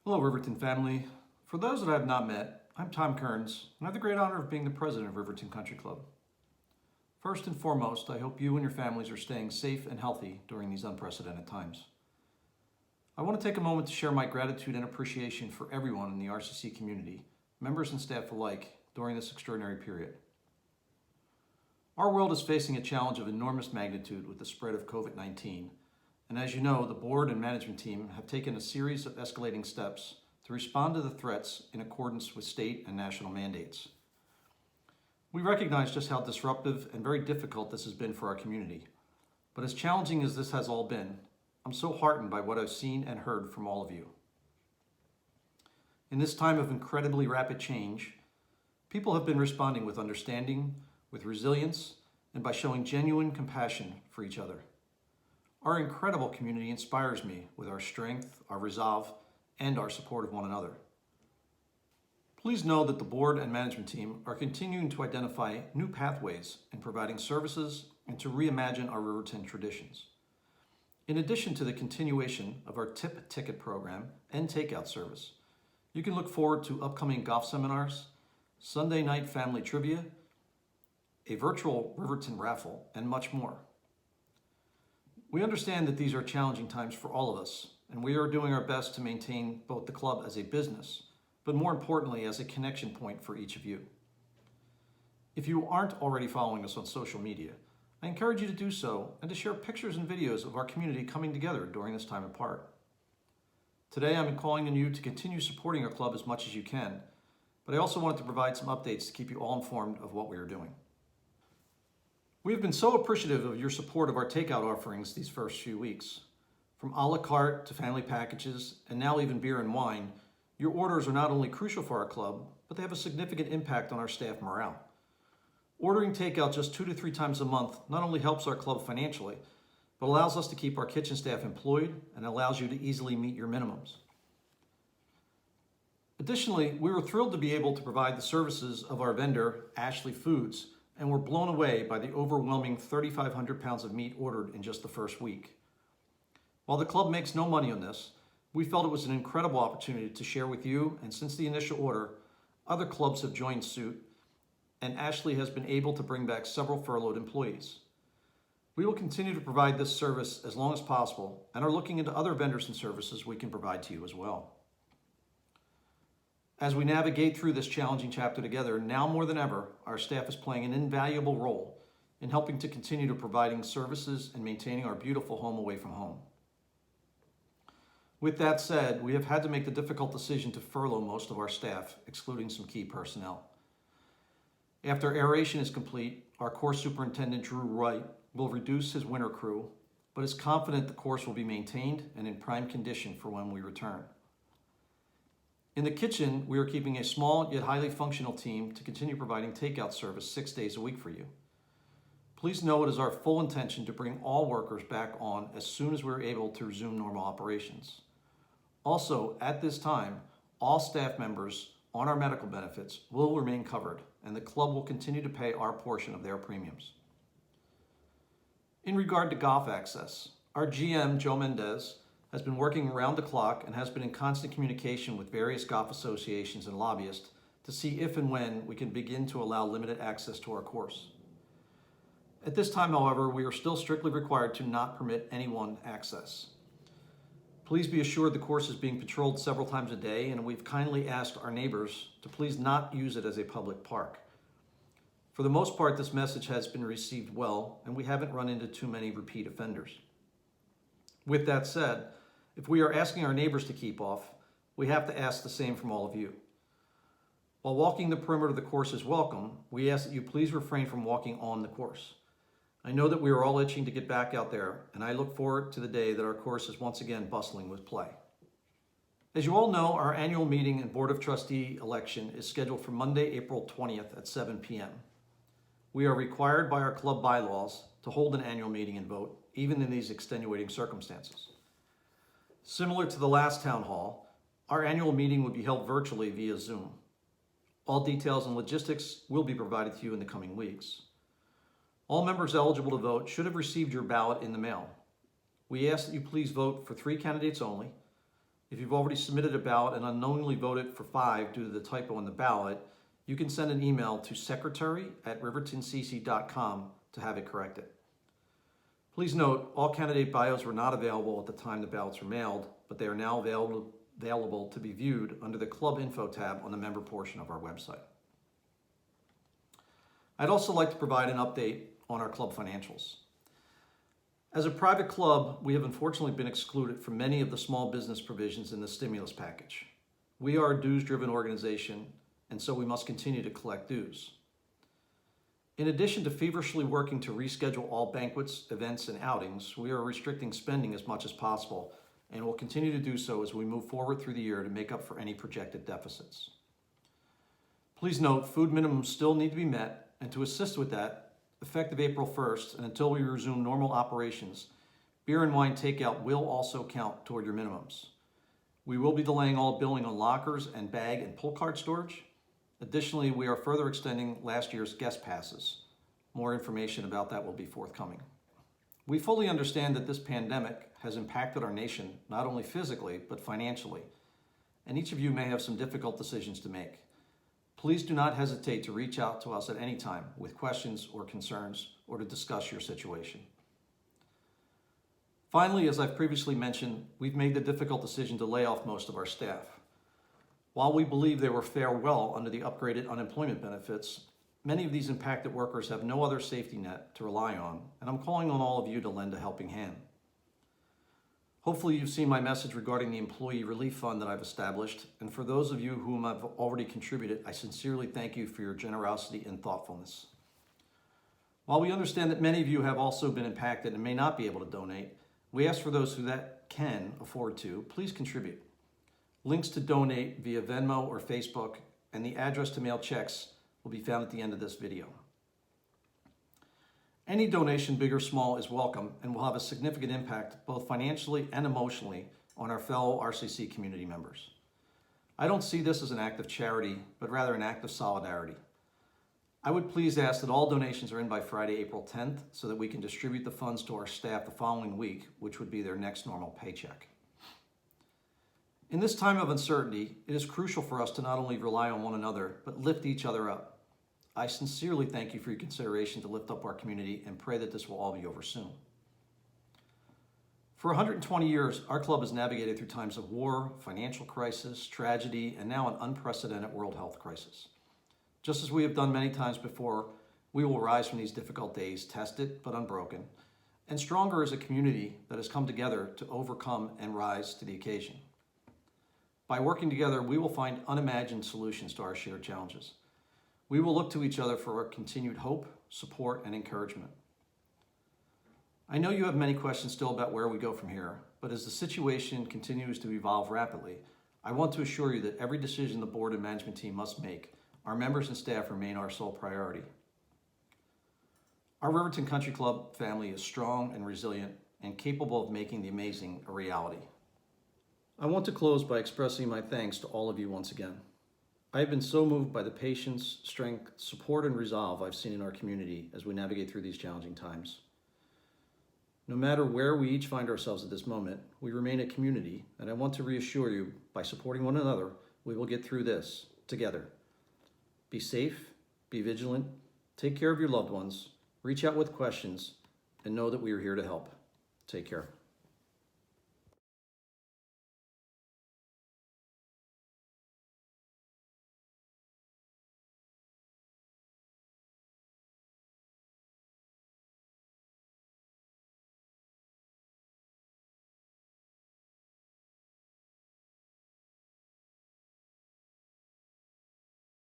Hello, Riverton family. For those that I have not met, I'm Tom Kearns, and I have the great honor of being the president of Riverton Country Club. First and foremost, I hope you and your families are staying safe and healthy during these unprecedented times. I want to take a moment to share my gratitude and appreciation for everyone in the RCC community, members and staff alike, during this extraordinary period. Our world is facing a challenge of enormous magnitude with the spread of COVID-19, and as you know, the board and management team have taken a series of escalating steps to respond to the threats in accordance with state and national mandates. We recognize just how disruptive and very difficult this has been for our community, but as challenging as this has all been, I'm so heartened by what I've seen and heard from all of you. In this time of incredibly rapid change, people have been responding with understanding, with resilience, and by showing genuine compassion for each other. Our incredible community inspires me with our strength, our resolve, and our support of one another. Please know that the board and management team are continuing to identify new pathways in providing services and to reimagine our Riverton traditions. In addition to the continuation of our tip ticket program and takeout service, you can look forward to upcoming golf seminars, Sunday night family trivia, a virtual Riverton raffle, and much more. We understand that these are challenging times for all of us, and we are doing our best to maintain both the club as a business, but more importantly as a connection point for each of you. If you aren't already following us on social media, I encourage you to do so and to share pictures and videos of our community coming together during this time apart. Today I'm calling on you to continue supporting our club as much as you can, but I also wanted to provide some updates to keep you all informed of what we are doing. We have been so appreciative of your support of our takeout offerings these first few weeks. From a la carte to family packages, and now even beer and wine, your orders are not only crucial for our club, but they have a significant impact on our staff morale. Ordering takeout just 2 to 3 times a month not only helps our club financially, but allows us to keep our kitchen staff employed and allows you to easily meet your minimums. Additionally, we were thrilled to be able to provide the services of our vendor, Ashley Foods, and were blown away by the overwhelming 3,500 pounds of meat ordered in just the first week. While the club makes no money on this, we felt it was an incredible opportunity to share with you, and since the initial order, other clubs have joined suit, and Ashley has been able to bring back several furloughed employees. We will continue to provide this service as long as possible and are looking into other vendors and services we can provide to you as well. As we navigate through this challenging chapter together, now more than ever, our staff is playing an invaluable role in helping to continue to providing services and maintaining our beautiful home away from home. With that said, we have had to make the difficult decision to furlough most of our staff, excluding some key personnel. After aeration is complete, our course superintendent, Drew Wright, will reduce his winter crew, but is confident the course will be maintained and in prime condition for when we return. In the kitchen, we are keeping a small yet highly functional team to continue providing takeout service 6 days a week for you. Please know it is our full intention to bring all workers back on as soon as we're able to resume normal operations. Also, at this time, all staff members on our medical benefits will remain covered, and the club will continue to pay our portion of their premiums. In regard to golf access, our GM, Joe Mendez, has been working around the clock and has been in constant communication with various golf associations and lobbyists to see if and when we can begin to allow limited access to our course. At this time, however, we are still strictly required to not permit anyone access. Please be assured the course is being patrolled several times a day, and we've kindly asked our neighbors to please not use it as a public park. For the most part, this message has been received well, and we haven't run into too many repeat offenders. With that said, if we are asking our neighbors to keep off, we have to ask the same from all of you. While walking the perimeter of the course is welcome, we ask that you please refrain from walking on the course. I know that we are all itching to get back out there, and I look forward to the day that our course is once again bustling with play. As you all know, our annual meeting and Board of Trustee election is scheduled for Monday, April 20th at 7 p.m. We are required by our club bylaws to hold an annual meeting and vote, even in these extenuating circumstances. Similar to the last town hall, our annual meeting would be held virtually via Zoom. All details and logistics will be provided to you in the coming weeks. All members eligible to vote should have received your ballot in the mail. We ask that you please vote for 3 candidates only, If you've already submitted a ballot and unknowingly voted for 5 due to the typo on the ballot, you can send an email to secretary@rivertoncc.com to have it corrected. Please note, all candidate bios were not available at the time the ballots were mailed, but they are now available to be viewed under the Club Info tab on the member portion of our website. I'd also like to provide an update on our club financials. As a private club, we have unfortunately been excluded from many of the small business provisions in the stimulus package. We are a dues-driven organization, and so we must continue to collect dues. In addition to feverishly working to reschedule all banquets, events, and outings, we are restricting spending as much as possible and will continue to do so as we move forward through the year to make up for any projected deficits. Please note, food minimums still need to be met, and to assist with that, effective April 1st and until we resume normal operations, beer and wine takeout will also count toward your minimums. We will be delaying all billing on lockers and bag and pull cart storage. Additionally, we are further extending last year's guest passes. More information about that will be forthcoming. We fully understand that this pandemic has impacted our nation, not only physically, but financially, and each of you may have some difficult decisions to make. Please do not hesitate to reach out to us at any time with questions or concerns or to discuss your situation. Finally, as I've previously mentioned, we've made the difficult decision to lay off most of our staff. While we believe they will fare well under the upgraded unemployment benefits, many of these impacted workers have no other safety net to rely on, and I'm calling on all of you to lend a helping hand. Hopefully you've seen my message regarding the Employee Relief Fund that I've established, and for those of you whom I've already contributed, I sincerely thank you for your generosity and thoughtfulness. While we understand that many of you have also been impacted and may not be able to donate, we ask for those who that can afford to, please contribute. Links to donate via Venmo or Facebook and the address to mail checks will be found at the end of this video. Any donation, big or small, is welcome and will have a significant impact both financially and emotionally on our fellow RCC community members. I don't see this as an act of charity, but rather an act of solidarity. I would please ask that all donations are in by Friday, April 10th, so that we can distribute the funds to our staff the following week, which would be their next normal paycheck. In this time of uncertainty, it is crucial for us to not only rely on one another, but lift each other up. I sincerely thank you for your consideration to lift up our community and pray that this will all be over soon. For 120 years, our club has navigated through times of war, financial crisis, tragedy, and now an unprecedented world health crisis. Just as we have done many times before, we will rise from these difficult days, tested but unbroken, and stronger as a community that has come together to overcome and rise to the occasion. By working together, we will find unimagined solutions to our shared challenges. We will look to each other for our continued hope, support, and encouragement. I know you have many questions still about where we go from here, but as the situation continues to evolve rapidly, I want to assure you that every decision the board and management team must make, our members and staff remain our sole priority. Our Riverton Country Club family is strong and resilient and capable of making the amazing a reality. I want to close by expressing my thanks to all of you once again. I have been so moved by the patience, strength, support, and resolve I've seen in our community as we navigate through these challenging times. No matter where we each find ourselves at this moment, we remain a community, and I want to reassure you, by supporting one another, we will get through this together. Be safe, be vigilant, take care of your loved ones, reach out with questions, and know that we are here to help. Take care.